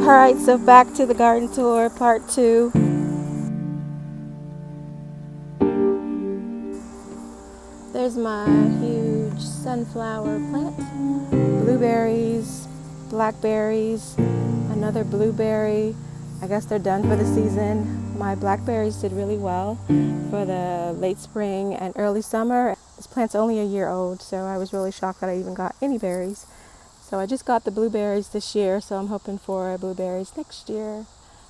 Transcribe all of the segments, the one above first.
Alright, so back to the garden tour, part 2. There's my huge sunflower plant. Blueberries, blackberries, another blueberry. I guess they're done for the season. My blackberries did really well for the late spring and early summer. This plant's only a year old, so I was really shocked that I even got any berries. So I just got the blueberries this year, so I'm hoping for blueberries next year.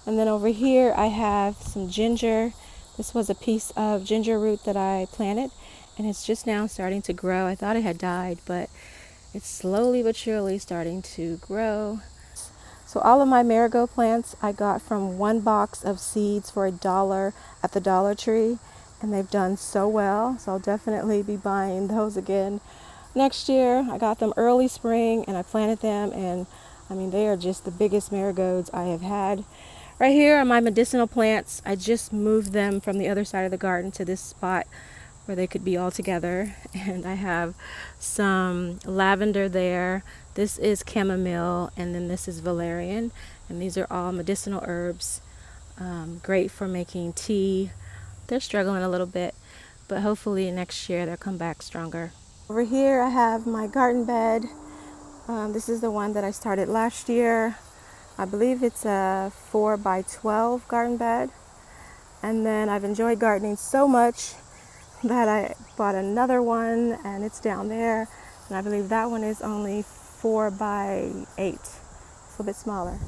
And then over here I have some ginger. This was a piece of ginger root that I planted, and it's just now starting to grow. I thought it had died, but it's slowly but surely starting to grow. So all of my marigold plants I got from one box of seeds for $1 at the Dollar Tree, and they've done so well, so I'll definitely be buying those again next year. I got them early spring and I planted them, and I mean, they are just the biggest marigolds I have had. Right here are my medicinal plants. I just moved them from the other side of the garden to this spot where they could be all together, and I have some lavender there. This is chamomile, and then this is valerian, and these are all medicinal herbs, great for making tea. They're struggling a little bit, but hopefully next year they'll come back stronger. Over here I have my garden bed. This is the one that I started last year. I believe it's a 4x12 garden bed, and then I've enjoyed gardening so much that I bought another one, and it's down there, and I believe that one is only 4x8. It's a bit smaller.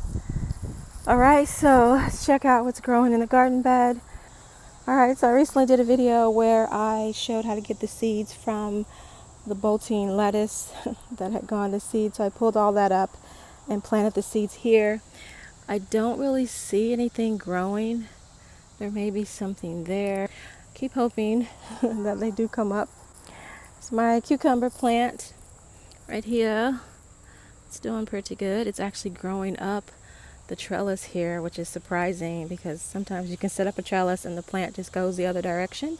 Alright, so let's check out what's growing in the garden bed. Alright, so I recently did a video where I showed how to get the seeds from the bolting lettuce that had gone to seed, so I pulled all that up and planted the seeds here. I don't really see anything growing. There may be something there. Keep hoping that they do come up. It's my cucumber plant right here. It's doing pretty good. It's actually growing up the trellis here, which is surprising because sometimes you can set up a trellis and the plant just goes the other direction.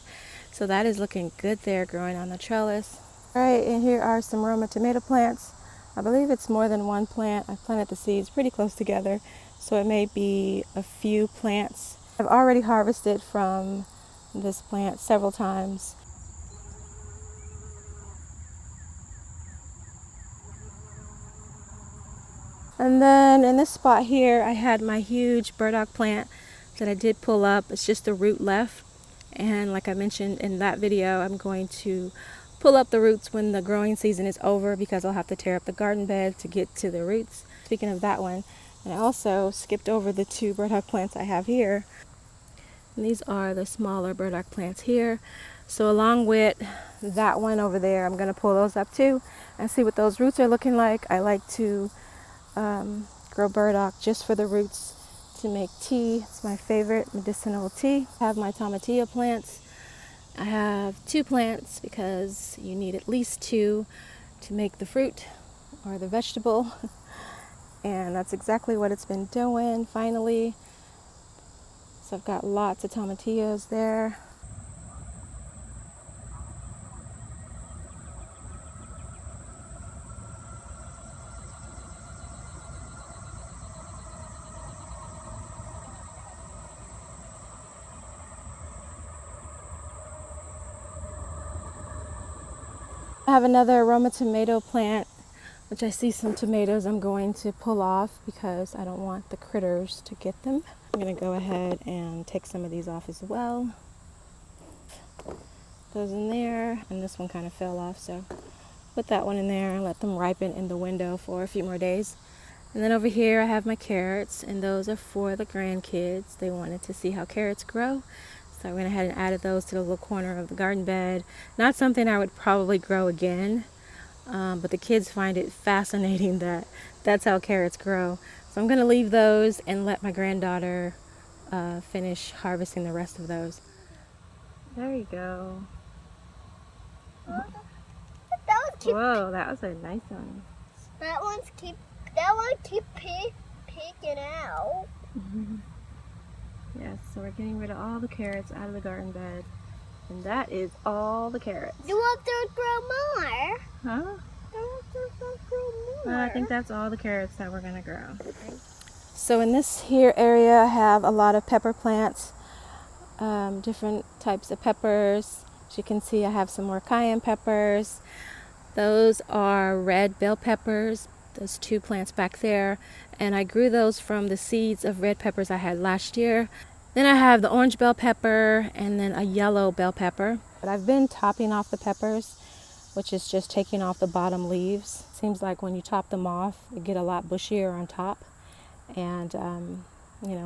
So that is looking good there, growing on the trellis. Alright, and here are some Roma tomato plants. I believe it's more than one plant. I planted the seeds pretty close together, so it may be a few plants. I've already harvested from this plant several times. And then in this spot here I had my huge burdock plant that I did pull up. It's just the root left, and like I mentioned in that video, I'm going to pull up the roots when the growing season is over because I'll have to tear up the garden bed to get to the roots. Speaking of that one, and I also skipped over the 2 burdock plants I have here. And these are the smaller burdock plants here. So along with that one over there, I'm going to pull those up too and see what those roots are looking like. I like to grow burdock just for the roots to make tea. It's my favorite medicinal tea. I have my Tomatillo plants. I have 2 plants because you need at least 2 to make the fruit or the vegetable. And that's exactly what it's been doing finally. So I've got lots of tomatillos there. I have another Roma tomato plant, which I see some tomatoes I'm going to pull off because I don't want the critters to get them. I'm going to go ahead and take some of these off as well. Those in there, and this one kind of fell off, so put that one in there and let them ripen in the window for a few more days. And then over here I have my carrots, and those are for the grandkids. They wanted to see how carrots grow, so I went ahead and added those to the little corner of the garden bed. Not something I would probably grow again, but the kids find it fascinating that that's how carrots grow. So I'm going to leave those and let my granddaughter finish harvesting the rest of those. There you go. Whoa, that was a nice one. That one keep peeking out. Yes, so we're getting rid of all the carrots out of the garden bed. And that is all the carrots. You want to grow more? Huh? I think that's all the carrots that we're going to grow. So in this here area, I have a lot of pepper plants, different types of peppers. As you can see, I have some more cayenne peppers. Those are red bell peppers. Those 2 plants back there. And I grew those from the seeds of red peppers I had last year. Then I have the orange bell pepper and then a yellow bell pepper. But I've been topping off the peppers, which is just taking off the bottom leaves. Seems like when you top them off, they get a lot bushier on top and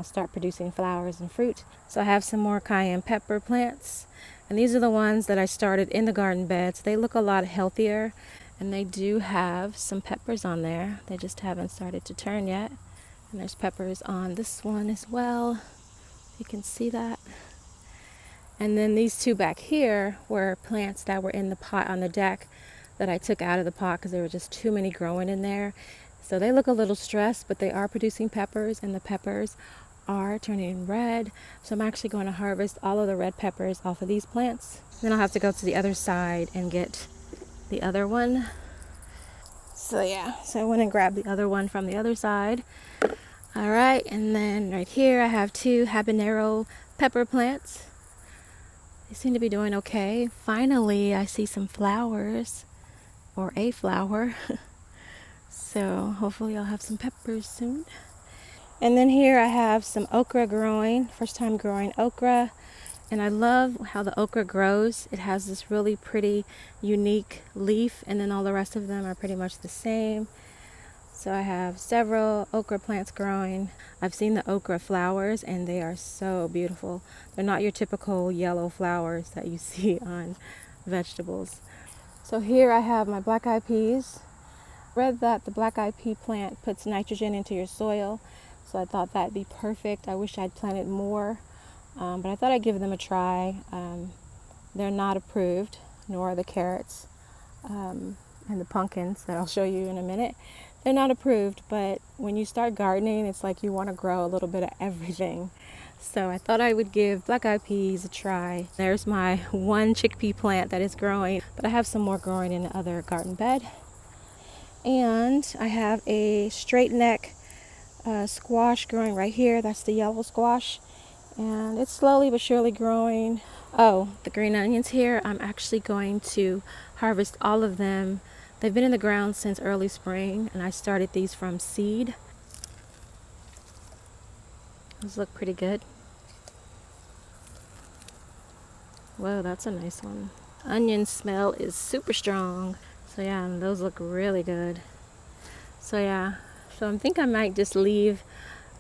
start producing flowers and fruit. So I have some more cayenne pepper plants, and these are the ones that I started in the garden beds. They look a lot healthier, and they do have some peppers on there. They just haven't started to turn yet. And there's peppers on this one as well. You can see that. And then these 2 back here were plants that were in the pot on the deck that I took out of the pot because there were just too many growing in there. So they look a little stressed, but they are producing peppers, and the peppers are turning red. So I'm actually going to harvest all of the red peppers off of these plants. Then I'll have to go to the other side and get the other one. So I went and grabbed the other one from the other side. All right, and then right here I have 2 habanero pepper plants. They seem to be doing okay. Finally, I see some flowers, or a flower. So hopefully I'll have some peppers soon. And then here I have some okra growing, first time growing okra. And I love how the okra grows. It has this really pretty, unique leaf, and then all the rest of them are pretty much the same. So I have several okra plants growing. I've seen the okra flowers, and they are so beautiful. They're not your typical yellow flowers that you see on vegetables. So here I have my black-eyed peas. Read that the black-eyed pea plant puts nitrogen into your soil, so I thought that'd be perfect. I wish I'd planted more, but I thought I'd give them a try. They're not approved, nor are the carrots and the pumpkins that I'll show you in a minute. They're not approved, but when you start gardening, it's like you want to grow a little bit of everything. So I thought I would give black-eyed peas a try. There's my 1 chickpea plant that is growing, but I have some more growing in the other garden bed. And I have a straight neck squash growing right here. That's the yellow squash, and it's slowly but surely growing. Oh, the green onions here, I'm actually going to harvest all of them. They've been in the ground since early spring, and I started these from seed. Those look pretty good. Whoa, that's a nice one. Onion smell is super strong. So and those look really good. So I think I might just leave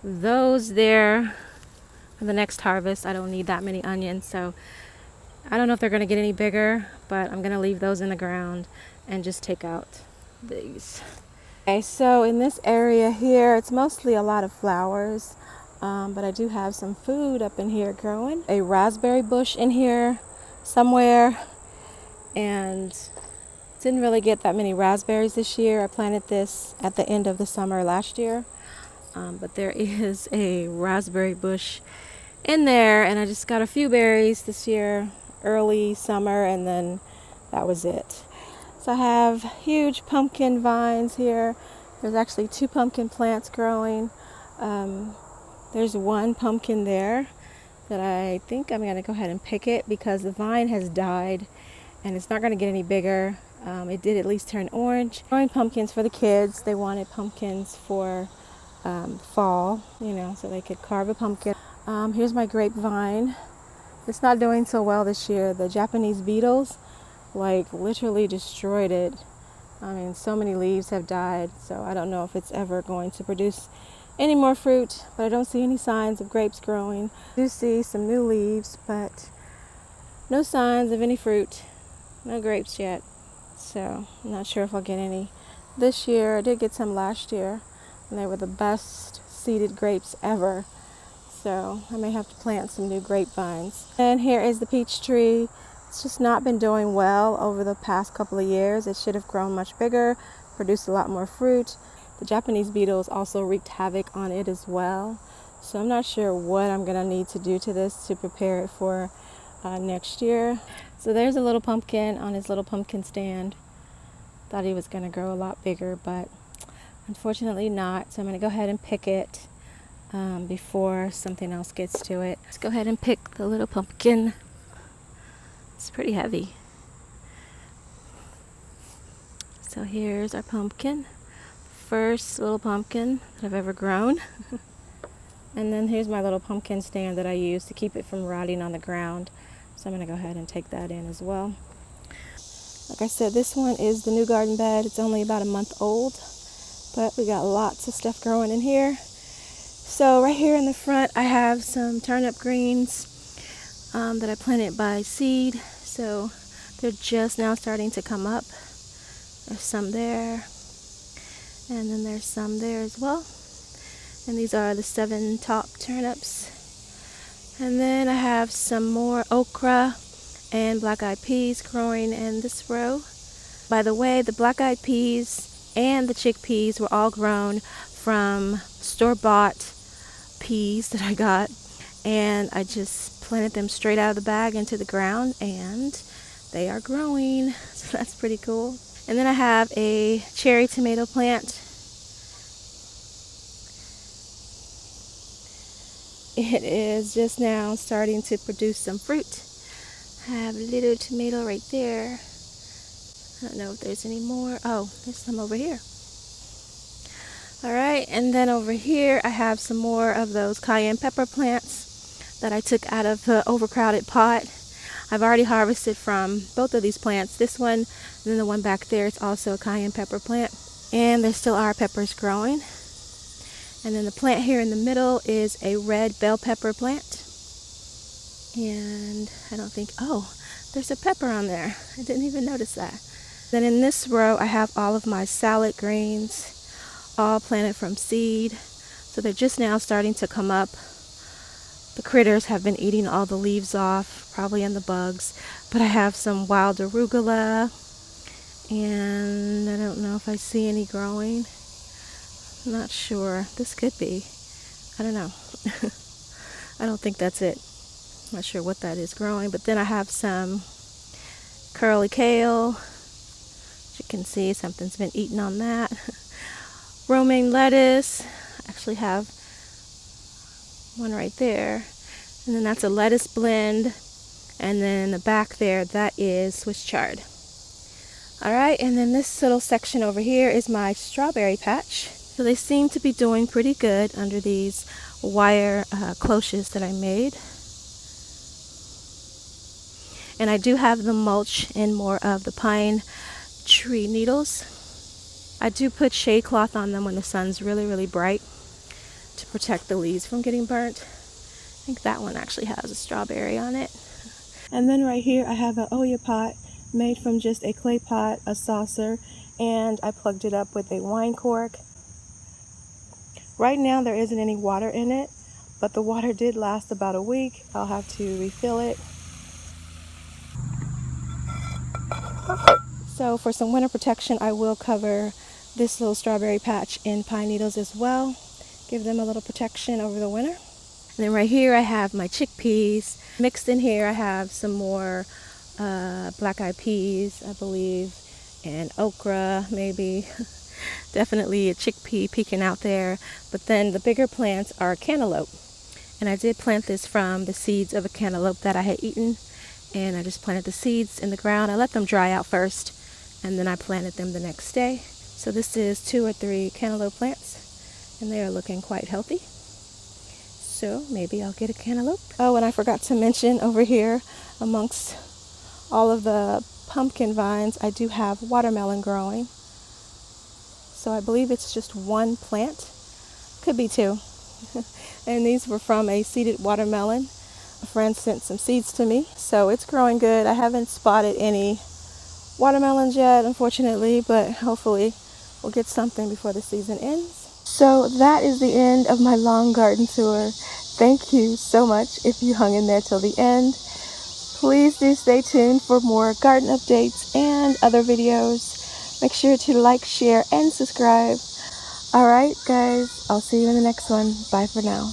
those there for the next harvest. I don't need that many onions, so I don't know if they're going to get any bigger, but I'm going to leave those in the ground and just take out these. Okay, so in this area here, it's mostly a lot of flowers, but I do have some food up in here growing. A raspberry bush in here somewhere, and didn't really get that many raspberries this year. I planted this at the end of the summer last year, but there is a raspberry bush in there, and I just got a few berries this year, early summer, and then that was it. So I have huge pumpkin vines here. There's actually 2 pumpkin plants growing. There's 1 pumpkin there that I think I'm going to go ahead and pick it because the vine has died and it's not going to get any bigger. It did at least turn orange. Growing pumpkins for the kids. They wanted pumpkins for fall, so they could carve a pumpkin. Here's my grapevine. It's not doing so well this year. The Japanese beetles literally destroyed it. I mean, so many leaves have died, so I don't know if it's ever going to produce any more fruit, but I don't see any signs of grapes growing. I do see some new leaves, but no signs of any fruit. No grapes yet. So I'm not sure if I'll get any this year. I did get some last year, and they were the best seeded grapes ever. So I may have to plant some new grapevines. And here is the peach tree. It's just not been doing well over the past couple of years. It should have grown much bigger, produced a lot more fruit. The Japanese beetles also wreaked havoc on it as well. So I'm not sure what I'm going to need to do to this to prepare it for next year. So there's a little pumpkin on his little pumpkin stand. Thought he was going to grow a lot bigger, but unfortunately not. So I'm going to go ahead and pick it. before something else gets to it. Let's go ahead and pick the little pumpkin. It's pretty heavy. So here's our pumpkin. First little pumpkin that I've ever grown. And then here's my little pumpkin stand that I use to keep it from rotting on the ground. So I'm going to go ahead and take that in as well. Like I said, this one is the new garden bed. It's only about a month old, but we got lots of stuff growing in here. So right here in the front, I have some turnip greens that I planted by seed. So they're just now starting to come up. There's some there, and then there's some there as well. And these are the 7 top turnips. And then I have some more okra and black-eyed peas growing in this row. By the way, the black-eyed peas and the chickpeas were all grown from store-bought peas that I got, and I just planted them straight out of the bag into the ground, and they are growing. So that's pretty cool. And then I have a cherry tomato plant. It is just now starting to produce some fruit. I have a little tomato right there. I don't know if there's any more. Oh, there's some over here. Alright, and then over here I have some more of those cayenne pepper plants that I took out of the overcrowded pot. I've already harvested from both of these plants. This one and then the one back there is also a cayenne pepper plant. And there still are peppers growing. And then the plant here in the middle is a red bell pepper plant. And I don't think, oh, there's a pepper on there. I didn't even notice that. Then in this row I have all of my salad greens, all planted from seed. So they're just now starting to come up. The critters have been eating all the leaves off, probably in the bugs. But I have some wild arugula, and I don't know if I see any growing. I'm not sure. This could be. I don't know. I don't think that's it. I'm not sure what that is growing. But then I have some curly kale. As you can see, something's been eaten on that. Romaine lettuce. I actually have one right there. And then that's a lettuce blend. And then in the back there, that is Swiss chard. Alright, and then this little section over here is my strawberry patch. So they seem to be doing pretty good under these wire cloches that I made. And I do have them mulch in more of the pine tree needles. I do put shade cloth on them when the sun's really, really bright to protect the leaves from getting burnt. I think that one actually has a strawberry on it. And then right here I have an Oya pot made from just a clay pot, a saucer, and I plugged it up with a wine cork. Right now there isn't any water in it, but the water did last about a week. I'll have to refill it. So for some winter protection, I will cover this little strawberry patch in pine needles as well. Give them a little protection over the winter. And then right here I have my chickpeas. Mixed in here I have some more black-eyed peas, I believe, and okra maybe. Definitely a chickpea peeking out there. But then the bigger plants are cantaloupe. And I did plant this from the seeds of a cantaloupe that I had eaten. And I just planted the seeds in the ground. I let them dry out first, and then I planted them the next day. So this is 2 or 3 cantaloupe plants, and they are looking quite healthy. So maybe I'll get a cantaloupe. Oh, and I forgot to mention over here, amongst all of the pumpkin vines, I do have watermelon growing. So I believe it's just 1 plant. Could be 2. And these were from a seeded watermelon. A friend sent some seeds to me, so it's growing good. I haven't spotted any watermelons yet, unfortunately, but hopefully we'll get something before the season ends. So that is the end of my long garden tour. Thank you so much if you hung in there till the end. Please do stay tuned for more garden updates and other videos. Make sure to like, share, and subscribe. Alright guys, I'll see you in the next one. Bye for now.